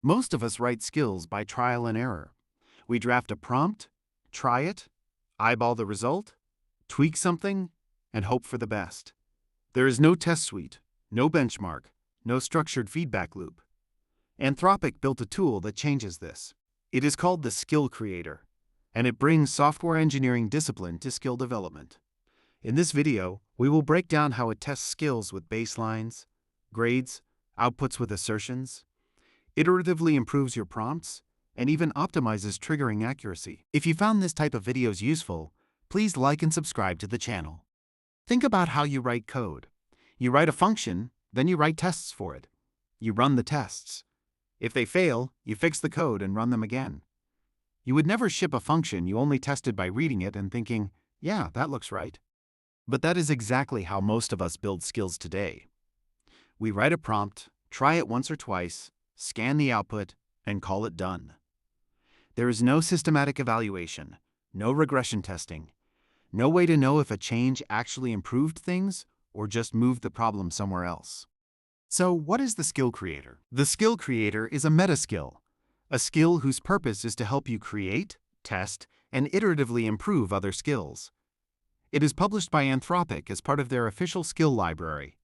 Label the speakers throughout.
Speaker 1: Most of us write skills by trial and error. We draft a prompt, try it, eyeball the result, tweak something, and hope for the best. There is no test suite, no benchmark, no structured feedback loop. Anthropic built a tool that changes this. It is called the Skill Creator, and it brings software engineering discipline to skill development. In this video, we will break down how it tests skills with baselines, grades, outputs with assertions, iteratively improves your prompts, and even optimizes triggering accuracy. If you found this type of videos useful, please like and subscribe to the channel. Think about how you write code. You write a function, then you write tests for it. You run the tests. If they fail, you fix the code and run them again. You would never ship a function you only tested by reading it and thinking, yeah, that looks right. But that is exactly how most of us build skills today. We write a prompt, try it once or twice, scan the output, and call it done. There is no systematic evaluation, no regression testing, no way to know if a change actually improved things or just moved the problem somewhere else. So what is the Skill Creator? The Skill Creator is a meta-skill, a skill whose purpose is to help you create, test, and iteratively improve other skills. It is published by Anthropic as part of their official skill library.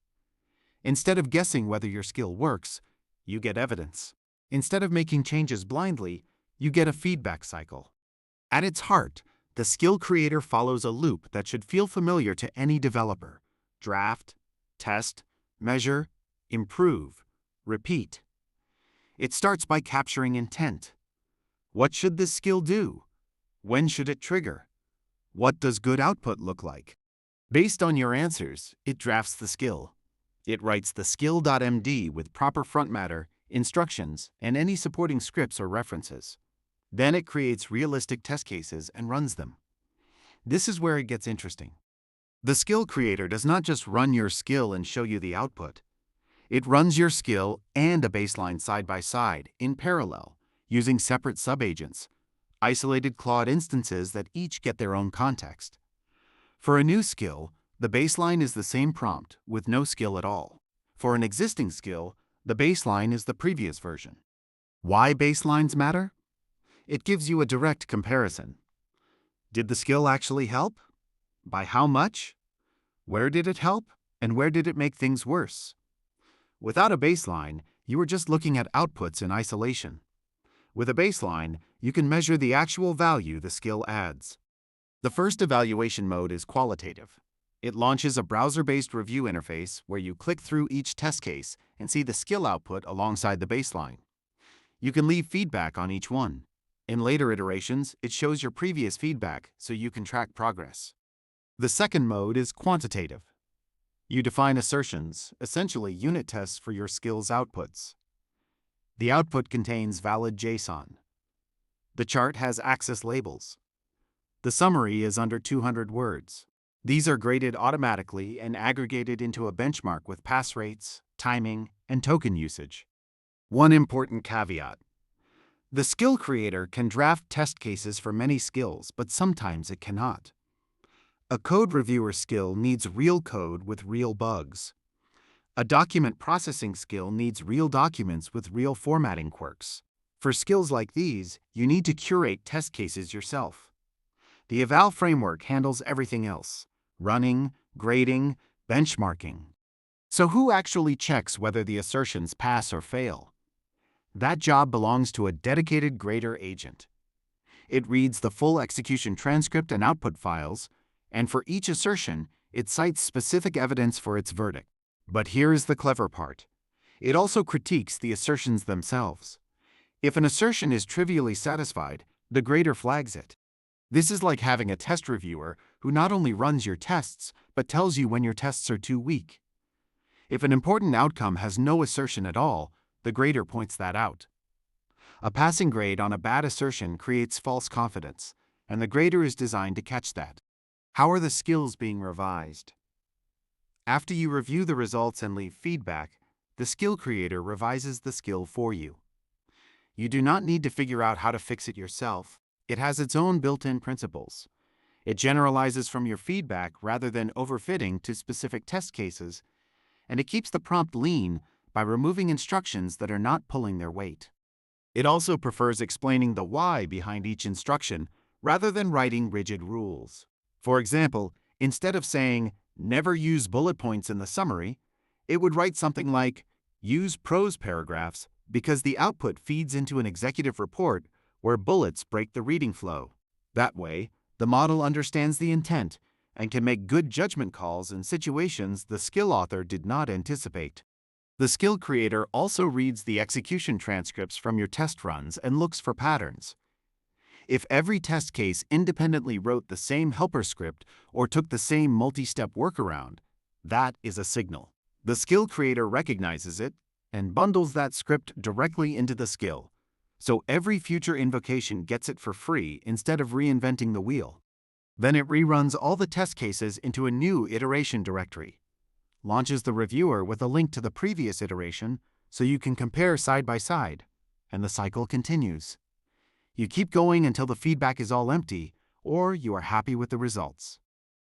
Speaker 1: Instead of guessing whether your skill works, you get evidence. Instead of making changes blindly, you get a feedback cycle. At its heart, the Skill Creator follows a loop that should feel familiar to any developer. Draft, test, measure, improve, repeat. It starts by capturing intent. What should this skill do? When should it trigger? What does good output look like? Based on your answers, it drafts the skill. It writes the skill.md with proper front matter, instructions, and any supporting scripts or references. Then it creates realistic test cases and runs them. This is where it gets interesting. The Skill Creator does not just run your skill and show you the output. It runs your skill and a baseline side by side, in parallel, using separate subagents, isolated Claude instances that each get their own context. For a new skill, the baseline is the same prompt with no skill at all. For an existing skill, the baseline is the previous version. Why baselines matter? It gives you a direct comparison. Did the skill actually help? By how much? Where did it help? And where did it make things worse? Without a baseline, you are just looking at outputs in isolation. With a baseline, you can measure the actual value the skill adds. The first evaluation mode is Qualitative. It launches a browser-based review interface where you click through each test case and see the skill output alongside the baseline. You can leave feedback on each one. In later iterations, it shows your previous feedback so you can track progress. The second mode is Quantitative. You define assertions, essentially unit tests for your skill's outputs. The output contains valid JSON. The chart has access labels. The summary is under 200 words. These are graded automatically and aggregated into a benchmark with pass rates, timing, and token usage. One important caveat. The Skill Creator can draft test cases for many skills, but sometimes it cannot. A code reviewer skill needs real code with real bugs. A document processing skill needs real documents with real formatting quirks. For skills like these, you need to curate test cases yourself. The eval framework handles everything else: running, grading, benchmarking. So who actually checks whether the assertions pass or fail? That job belongs to a dedicated grader agent. It reads the full execution transcript and output files, and for each assertion, it cites specific evidence for its verdict. But here's the clever part. It also critiques the assertions themselves. If an assertion is trivially satisfied, the grader flags it. This is like having a test reviewer who not only runs your tests, but tells you when your tests are too weak. If an important outcome has no assertion at all, the grader points that out. A passing grade on a bad assertion creates false confidence, and the grader is designed to catch that. How are the skills being revised? After you review the results and leave feedback, the Skill Creator revises the skill for you. You do not need to figure out how to fix it yourself. It has its own built-in principles. It generalizes from your feedback rather than overfitting to specific test cases, and it keeps the prompt lean by removing instructions that are not pulling their weight. It also prefers explaining the why behind each instruction rather than writing rigid rules. For example, instead of saying, "Never use bullet points in the summary," it would write something like, "Use prose paragraphs because the output feeds into an executive report where bullets break the reading flow." That way, the model understands the intent and can make good judgment calls in situations the skill author did not anticipate. The skill creator also reads the execution transcripts from your test runs and looks for patterns. If every test case independently wrote the same helper script or took the same multi-step workaround, that is a signal. The skill creator recognizes it and bundles that script directly into the skill, so every future invocation gets it for free instead of reinventing the wheel. Then it reruns all the test cases into a new iteration directory, launches the reviewer with a link to the previous iteration so you can compare side by side, and the cycle continues. You keep going until the feedback is all empty, or you are happy with the results.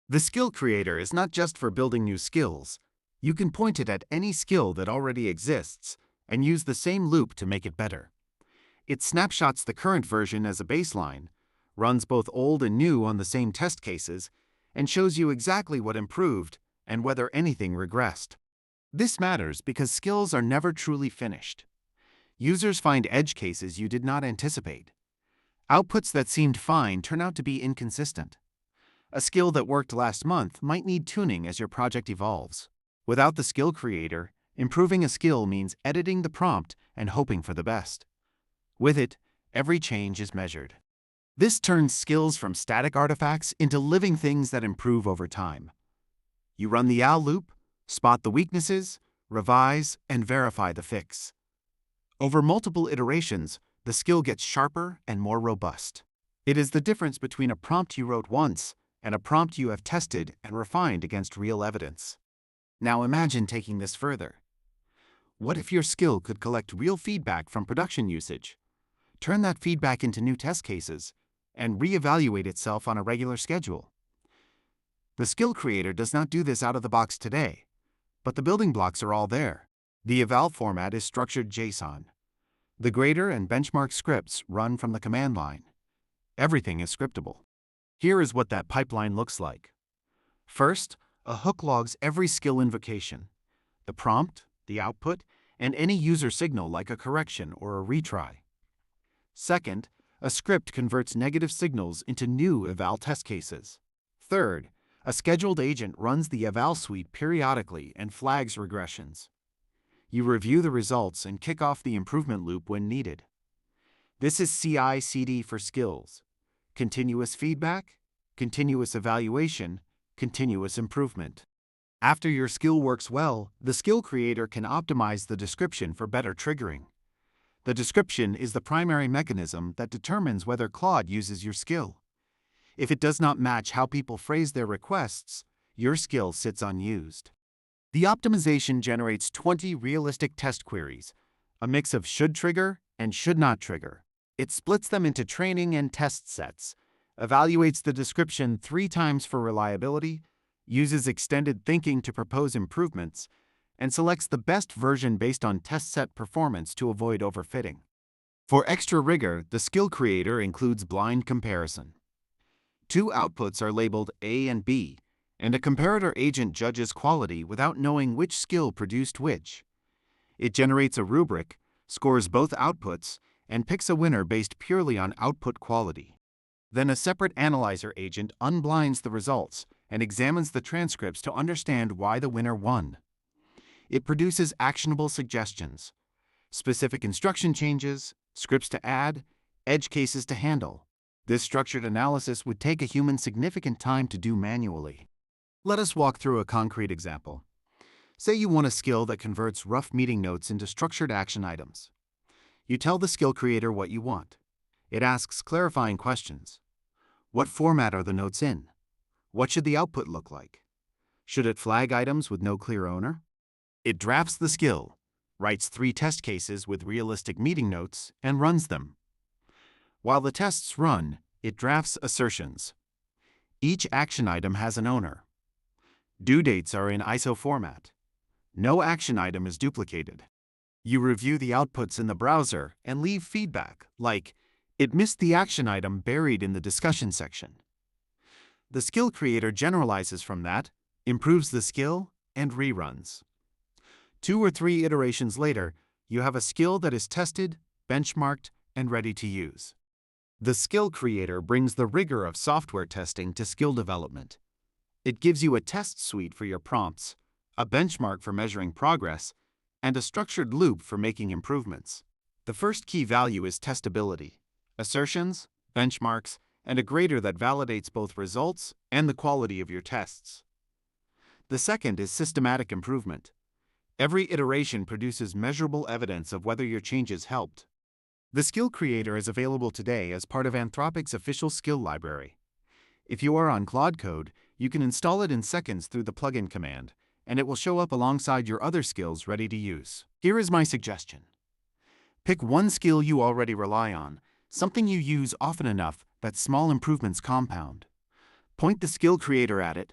Speaker 1: The skill creator is not just for building new skills. You can point it at any skill that already exists and use the same loop to make it better. It snapshots the current version as a baseline, runs both old and new on the same test cases, and shows you exactly what improved and whether anything regressed. This matters because skills are never truly finished. Users find edge cases you did not anticipate. Outputs that seemed fine turn out to be inconsistent. A skill that worked last month might need tuning as your project evolves. Without the skill creator, improving a skill means editing the prompt and hoping for the best. With it, every change is measured. This turns skills from static artifacts into living things that improve over time. You run the OWL loop, spot the weaknesses, revise, and verify the fix. Over multiple iterations, the skill gets sharper and more robust. It is the difference between a prompt you wrote once and a prompt you have tested and refined against real evidence. Now imagine taking this further. What if your skill could collect real feedback from production usage, turn that feedback into new test cases, and reevaluate itself on a regular schedule? The skill creator does not do this out of the box today, but the building blocks are all there. The eval format is structured JSON. The grader and benchmark scripts run from the command line. Everything is scriptable. Here is what that pipeline looks like. First, a hook logs every skill invocation, the prompt, the output, and any user signal like a correction or a retry. Second, a script converts negative signals into new eval test cases. Third, a scheduled agent runs the eval suite periodically and flags regressions. You review the results and kick off the improvement loop when needed. This is CI/CD for skills: continuous feedback, continuous evaluation, continuous improvement. After your skill works well, the skill creator can optimize the description for better triggering. The description is the primary mechanism that determines whether Claude uses your skill. If it does not match how people phrase their requests, your skill sits unused. The optimization generates 20 realistic test queries, a mix of should trigger and should not trigger. It splits them into training and test sets, evaluates the description 3 times for reliability, uses extended thinking to propose improvements, and selects the best version based on test set performance to avoid overfitting. For extra rigor, the skill creator includes blind comparison. 2 outputs are labeled A and B, and a comparator agent judges quality without knowing which skill produced which. It generates a rubric, scores both outputs, and picks a winner based purely on output quality. Then a separate analyzer agent unblinds the results and examines the transcripts to understand why the winner won. It produces actionable suggestions, specific instruction changes, scripts to add, edge cases to handle. This structured analysis would take a human significant time to do manually. Let us walk through a concrete example. Say you want a skill that converts rough meeting notes into structured action items. You tell the skill creator what you want. It asks clarifying questions. What format are the notes in? What should the output look like? Should it flag items with no clear owner? It drafts the skill, writes 3 test cases with realistic meeting notes, and runs them. While the tests run, it drafts assertions. Each action item has an owner. Due dates are in ISO format. No action item is duplicated. You review the outputs in the browser and leave feedback, like, "It missed the action item buried in the discussion section." The skill creator generalizes from that, improves the skill, and reruns. 2 or 3 iterations later, you have a skill that is tested, benchmarked, and ready to use. The skill creator brings the rigor of software testing to skill development. It gives you a test suite for your prompts, a benchmark for measuring progress, and a structured loop for making improvements. The first key value is testability: assertions, benchmarks, and a grader that validates both results and the quality of your tests. The second is systematic improvement. Every iteration produces measurable evidence of whether your changes helped. The skill creator is available today as part of Anthropic's official skill library. If you are on Claude Code, you can install it in seconds through the plugin command, and it will show up alongside your other skills ready to use. Here is my suggestion. Pick one skill you already rely on, something you use often enough that small improvements compound. Point the skill creator at it,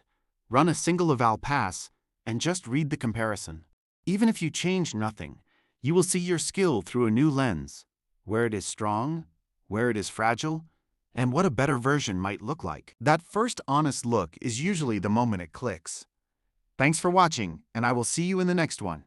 Speaker 1: run a single eval pass, and just read the comparison. Even if you change nothing, you will see your skill through a new lens: where it is strong, where it is fragile, and what a better version might look like. That first honest look is usually the moment it clicks. Thanks for watching, and I will see you in the next one.